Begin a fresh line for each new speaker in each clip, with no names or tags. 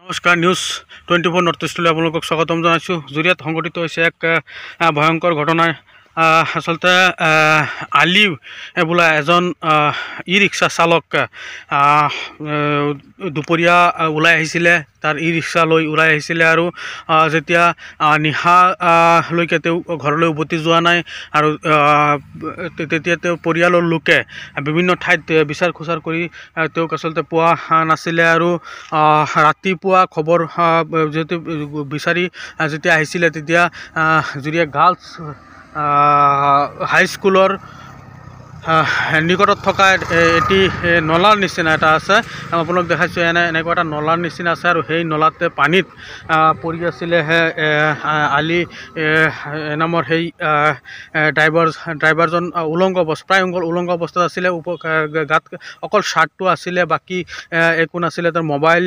নমস্কাৰ news 24 north ইষ্টলৈ আপোনালোকক স্বাগতম জনাইছোঁ। জুৰিয়াত সংঘটিত হৈছে এক ভয়ংকৰ ঘটনা। আচলতে আলি বোলা এজন ই ৰিক্সা চালক দুপৰীয়া ওলাই আহিছিলে, তাৰ ই ৰিক্সা লৈ ওলাই আহিছিলে আৰু যেতিয়া নিশালৈকে তেওঁ ঘৰলৈ উভতি যোৱা নাই আৰু তেতিয়া তেওঁ পৰিয়ালৰ লোকে বিভিন্ন ঠাইত বিচাৰ খোচাৰ কৰি তেওঁক আচলতে পোৱা নাছিলে আৰু ৰাতিপুৱা খবৰ যিহেতু বিচাৰি যেতিয়া আহিছিলে তেতিয়া জুৰিয়া গাৰ্লছ হাইস্কুলৰ নিকটত থকা এটি নলাৰ নিচিনা এটা আছে। আপোনালোক দেখাইছোঁ এনেকুৱা এটা নলাৰ নিচিনা আছে আৰু সেই নলাতে পানীত পৰি আছিলে আলি নামৰ সেই ড্ৰাইভাৰজন প্ৰায় উলংগ অৱস্থাত আছিলে। গাত অকল শ্বাৰ্টটো আছিলে, বাকী একো নাছিলে। তাৰ মোবাইল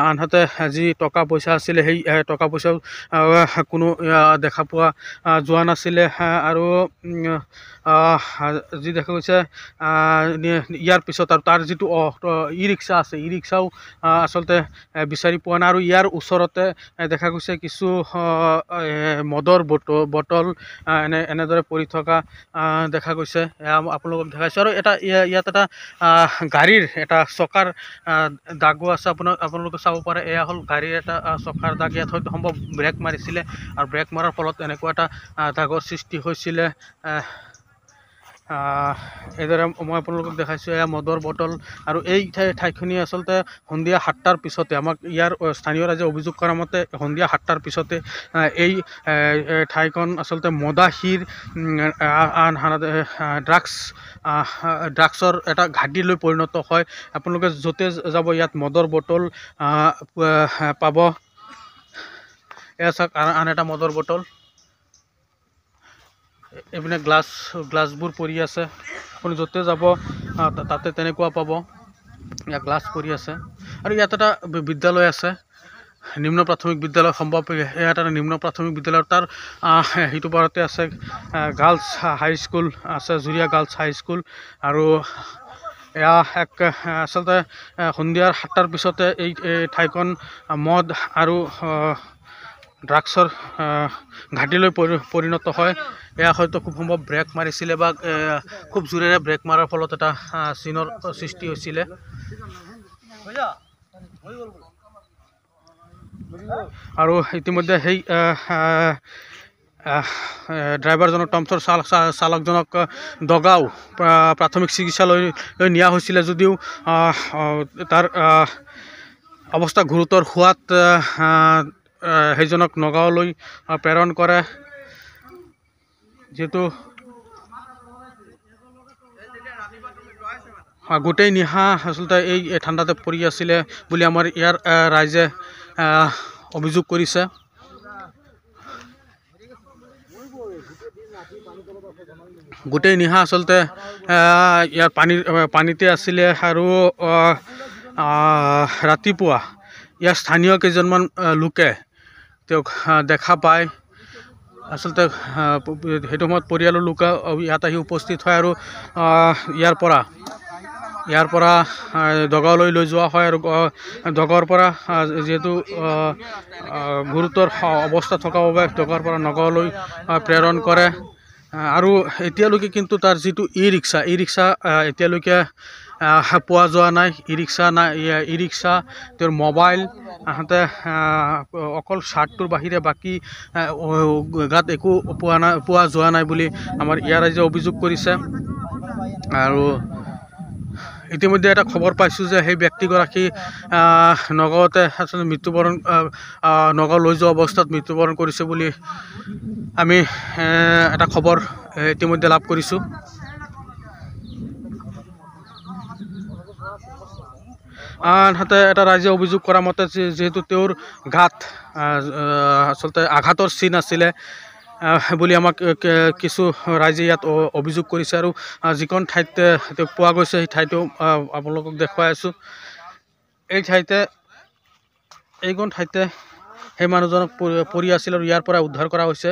আনহাতে যি টকা পইচা আছিলে সেই টকা পইচাও কোনো দেখা পোৱা যোৱা নাছিলে আৰু যি দেখা গৈছে ইয়াৰ পিছত আৰু তাৰ যিটো ই ৰিক্সা আছে, ই ৰিক্সাও আচলতে বিচাৰি পোৱা নাই আৰু ইয়াৰ ওচৰতে দেখা গৈছে কিছু মদৰ বটল এনেদৰে পৰি থকা দেখা গৈছে। আপোনালোকক দেখাইছোঁ আৰু ইয়াত এটা গাড়ীৰ এটা চকাৰ দাগো আছে। আপোনালোকে চাব পাৰে, এয়া হ'ল গাড়ীৰ এটা চকাৰ দাগ। ইয়াত হয়তো সম্ভৱ ব্ৰেক মাৰিছিলে আৰু ব্ৰেক মৰাৰ ফলত এনেকুৱা এটা দাগৰ সৃষ্টি হৈছিলে। এইদৰে মই আপোনালোকক দেখাইছোঁ এয়া মদৰ বটল আৰু এই ঠাইখিনি আচলতে সন্ধিয়া 7টাৰ পিছতে, আমাক ইয়াৰ স্থানীয় ৰাইজে অভিযোগ কৰা মতে সন্ধিয়া 7টাৰ পিছতে এই ঠাইখন আচলতে মদাহীৰ আনহাতে ড্ৰাগছৰ এটা ঘাটিলৈ পৰিণত হয়। আপোনালোকে য'তে যাব ইয়াত মদৰ বটল পাব। এয়া চাওক আন এটা মদৰ বটল, এইপিনে গ্লাছবোৰ পৰি আছে। আপুনি য'তে যাব তাতে তেনেকুৱা পাব, ইয়াত গ্লাছ পৰি আছে। আৰু ইয়াত এটা বিদ্যালয় আছে, নিম্ন প্ৰাথমিক বিদ্যালয়, সম্ভৱ ইয়াত এটা নিম্ন প্ৰাথমিক বিদ্যালয়। তাৰ সিটো পাৰতে আছে গাৰ্লছ হাইস্কুল আছে, জুৰিয়া গাৰ্লছ হাইস্কুল। আৰু এয়া এক আচলতে সন্ধিয়াৰ 7টাৰ পিছতে এই ঠাইখন মদ আৰু ড্ৰাগছৰ ঘাটিলৈ পৰিণত হয়। এয়া হয়তো খুব সম্ভৱ ব্ৰেক মাৰিছিলে বা খুব জোৰেৰে ব্ৰেক মাৰাৰ ফলত এটা চিনৰ সৃষ্টি হৈছিলে। আৰু ইতিমধ্যে সেই ড্ৰাইভাৰজনক টমটৰ চালকজনক দগাঁও প্ৰাথমিক চিকিৎসালয়লৈ নিয়া হৈছিলে, যদিও তাৰ অৱস্থা গুৰুতৰ হোৱাত সেইজনক নগাঁৱলৈ প্ৰেৰণ কৰে। যিহেতু গোটেই নিশা আচলতে এই ঠাণ্ডাতে পৰি আছিলে বুলি আমাৰ ইয়াৰ ৰাইজে অভিযোগ কৰিছে। গোটেই নিশা আচলতে ইয়াৰ পানীতে আছিলে আৰু ৰাতিপুৱা ইয়াৰ স্থানীয় কেইজনমান লোকে তেওঁক দেখা পায়। আচলতে সেইটো সময়ত পৰিয়ালৰ লোক ইয়াত আহি উপস্থিত হয় আৰু ইয়াৰ পৰা দগাঁৱলৈ লৈ যোৱা হয় আৰু দগাঁৱৰ পৰা যিহেতু গুৰুতৰ অৱস্থা থকা বাবে দগাঁৱৰ পৰা নগাঁৱলৈ প্ৰেৰণ কৰে। আৰু এতিয়ালৈকে কিন্তু তাৰ যিটো ই ৰিক্সা এতিয়ালৈকে পোৱা যোৱা নাই। ই ৰিক্সা তেওঁৰ মোবাইল আনহাতে অকল শ্বাৰ্টটোৰ বাহিৰে বাকী গাত একো পোৱা যোৱা নাই বুলি আমাৰ ইয়াৰ ৰাইজে অভিযোগ কৰিছে। আৰু ইতিমধ্যে এটা খবৰ পাইছোঁ যে সেই ব্যক্তিগৰাকী নগাঁৱতে আচলতে নগাঁও লৈ যোৱা অৱস্থাত মৃত্যুবৰণ কৰিছে বুলি আমি এটা খবৰ ইতিমধ্যে লাভ কৰিছোঁ। আনহাতে এটা ৰাইজে অভিযোগ কৰা মতে যিহেতু তেওঁৰ গাত আচলতে আঘাতৰ চিন আছিলে বুলি আমাক কিছু ৰাইজে ইয়াত অভিযোগ কৰিছে। আৰু যিখন ঠাইত তেওঁক পোৱা গৈছে সেই ঠাইতো আপোনালোকক দেখুৱাই আছোঁ। এইখন ঠাইতে সেই মানুহজনক পৰি আছিল আৰু ইয়াৰ পৰা উদ্ধাৰ কৰা হৈছে।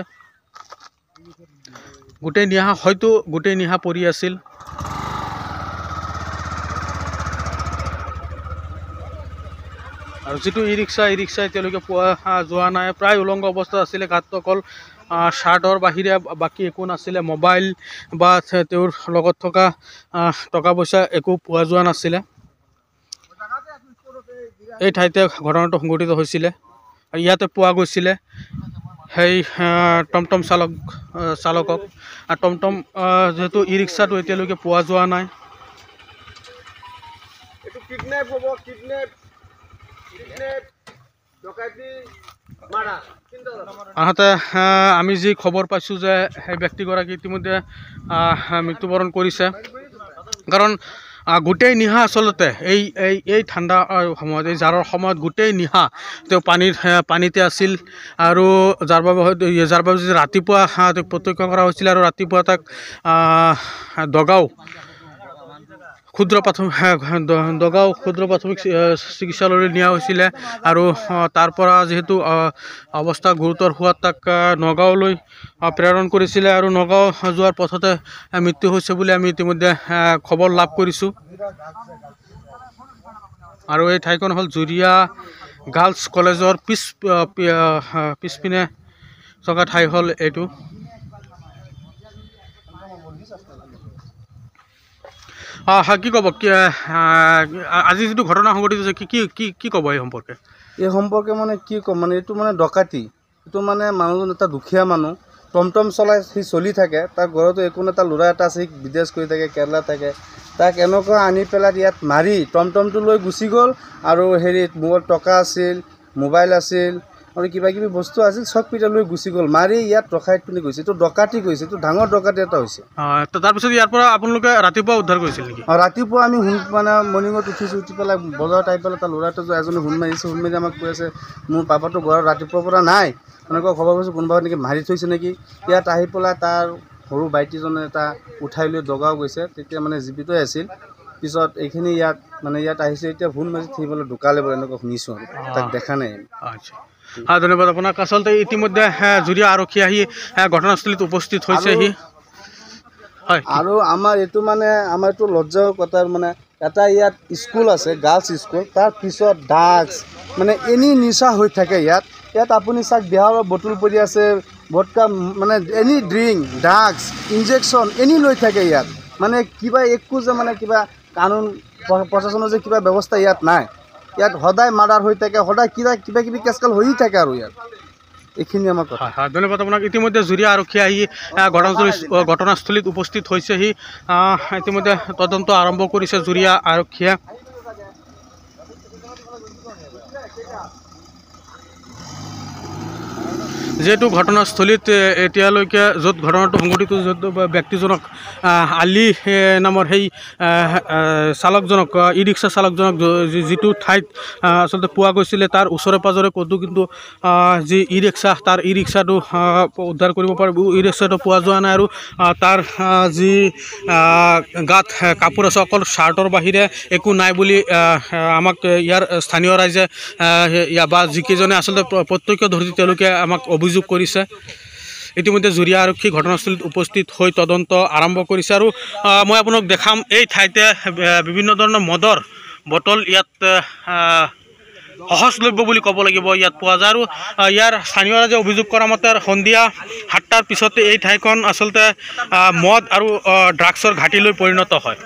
গোটেই নিশা পৰি আছিল। আৰু যিটো ই ৰিক্সা এতিয়ালৈকে পোৱা যোৱা নাই, প্ৰায় উলংগ অৱস্থাত আছিলে। গাত অকল শ্বাৰ্টৰ বাহিৰে বাকী একো নাছিলে। মোবাইল বা তেওঁৰ লগত থকা টকা পইচা একো পোৱা যোৱা নাছিলে। এই ঠাইতে ঘটনাটো সংঘটিত হৈছিলে আৰু ইয়াতে পোৱা গৈছিলে সেই টমটম চালকক। আৰু টমটম যিহেতু ই ৰিক্সাটো এতিয়ালৈকে পোৱা যোৱা নাই। আনহাতে আমি যি খবৰ পাইছোঁ যে সেই ব্যক্তিগৰাকী ইতিমধ্যে মৃত্যুবৰণ কৰিছে। কাৰণ গোটেই নিশা আচলতে এই ঠাণ্ডা সময়ত, এই জাৰৰ সময়ত গোটেই নিশা তেওঁ পানীতে আছিল। আৰু যাৰ বাবে ৰাতিপুৱা তেওঁক প্ৰত্যক্ষ কৰা হৈছিলে আৰু ৰাতিপুৱা তাক দগাঁও ক্ষুদ্ৰ প্ৰাথমিক চিকিৎসালয়লৈ নিয়া হৈছিলে। আৰু তাৰ পৰা যিহেতু অৱস্থা গুৰুতৰ হোৱাত তাক নগাঁৱলৈ প্ৰেৰণ কৰিছিলে। আৰু নগাঁও যোৱাৰ পথতে মৃত্যু হৈছে বুলি আমি ইতিমধ্যে খবৰ লাভ কৰিছোঁ। আৰু এই ঠাইখন হ'ল জুৰিয়া গাৰ্লছ কলেজৰ পিছপিনে থকা ঠাই হ'ল এইটো। কি ক'ব, আজি যিটো ঘটনা সংঘটিত হৈছে কি ক'ব এই সম্পৰ্কে?
এই সম্পৰ্কে মানে কি ক'ম, মানে এইটো মানে ডকাইতি। এইটো মানে মানুহজন এটা দুখীয়া মানুহ, টমটম চলাই সি চলি থাকে। তাৰ ঘৰতো একো এটা ল'ৰা এটা আছে, সি বিদেশ কৰি থাকে, কেৰেলা থাকে। তাক এনেকুৱা আনি পেলাই ইয়াত মাৰি টমটমটো লৈ গুচি গ'ল। আৰু হেৰিত মোৰ টকা আছিল, মোবাইল আছিল আৰু কিবা কিবি বস্তু আছিল, চব পিটা লৈ গুচি গ'ল। মাৰি ইয়াত ৰখাই পিনি গৈছে। এইটো ডকাইতি কৰিছে, এইটো ডাঙৰ ডকাইতি এটা হৈছে।
তাৰপিছত ইয়াৰ পৰা আপোনালোকে ৰাতিপুৱা উদ্ধাৰ কৰিছিল নেকি?
ৰাতিপুৱা আমি মানে মৰ্ণিঙত উঠিছোঁ, উঠি পেলাই বজাৰত আহি পেলাই তাৰ ল'ৰাটো এজনে হুন মাৰি আমাক কৈ আছে, মোৰ পাপাটো ঘৰত ৰাতিপুৱাৰ পৰা নাই। এনেকুৱা খবৰ পাইছোঁ কোনোবা নেকি মাৰি থৈছে নেকি। ইয়াত আহি পেলাই তাৰ সৰু ভাইটিজনে এটা উঠাই লৈ দগাঁও গৈছে। তেতিয়া মানে জীৱিতই আছিল। পিছত এইখিনি ইয়াত আহিছে, এতিয়া ভুল মাৰি থৈ ঢুকালে বোলে, এনেকুৱা শুনিছোঁ। তাক দেখা নাই।
আচ্ছা, ধন্যবাদ আপোনাক। আচলতে ইতিমধ্যে জুৰিয়া আৰক্ষী আহি ঘটনাস্থলীত উপস্থিত হৈছেহি। হয়,
আৰু আমাৰ এইটো লজ্জাৰ কথা, মানে এটা ইয়াত স্কুল আছে, গাৰ্লছ স্কুল। তাৰ পিছত ড্ৰাগছ মানে এনি নিচা হৈ থাকে ইয়াত আপুনি চাওক, বিহাৰৰ বটল পৰি আছে, ভটকা, মানে any drink, drugs, injection any লৈ থাকে ইয়াত। মানে কিবা একো যে মানে কিবা কানুন প্ৰশাসনৰ যে কিবা ব্যৱস্থা ইয়াত নাই। ইয়াত সদায় মাৰ্ডাৰ হৈ থাকে, সদায় কিবা কিবি কেছকাল হৈয়ে থাকে। আৰু ইয়াত এইখিনি আমাৰ কথা।
ধন্যবাদ আপোনাক। ইতিমধ্যে জুৰিয়া আৰক্ষী আহি ঘটনাস্থলীত উপস্থিত হৈছেহি। ইতিমধ্যে তদন্ত আৰম্ভ কৰিছে জুৰিয়া আৰক্ষীয়ে। যিহেতু ঘটনাস্থলীত এতিয়ালৈকে য'ত ঘটনাটো সংঘটিত, য'ত ব্যক্তিজনক আলি নামৰ সেই চালকজনক, ই ৰিক্সা চালকজনক যিটো ঠাইত আচলতে পোৱা গৈছিলে, তাৰ ওচৰে পাঁজৰে ক'তো কিন্তু যি ই ৰিক্সাটো উদ্ধাৰ কৰিব পাৰে, ই ৰিক্সাটো পোৱা যোৱা নাই। আৰু তাৰ যি গাত কাপোৰ আছে, অকল শ্বাৰ্টৰ বাহিৰে একো নাই বুলি আমাক ইয়াৰ স্থানীয় ৰাইজে বা যিকেইজনে আচলতে প্ৰত্যক্ষদৰ্শী তেওঁলোকে আমাক অভিযোগ কৰিছে। ইতিমধ্যে জুৰিয়া আৰক্ষী ঘটনাস্থলীত উপস্থিত হৈ তদন্ত আৰম্ভ কৰিছে। আৰু মই আপোনাক দেখাম, এই ঠাইতে বিভিন্ন ধৰণৰ মদৰ বটল ইয়াত সহজলভ্য বুলি ক'ব লাগিব, ইয়াত পোৱা যায়। আৰু ইয়াৰ স্থানীয় ৰাইজে অভিযোগ কৰা মতে সন্ধিয়া 7টাৰ পিছতে এই ঠাইখন আচলতে মদ আৰু ড্ৰাগছৰ ঘাটিলৈ পৰিণত হয়।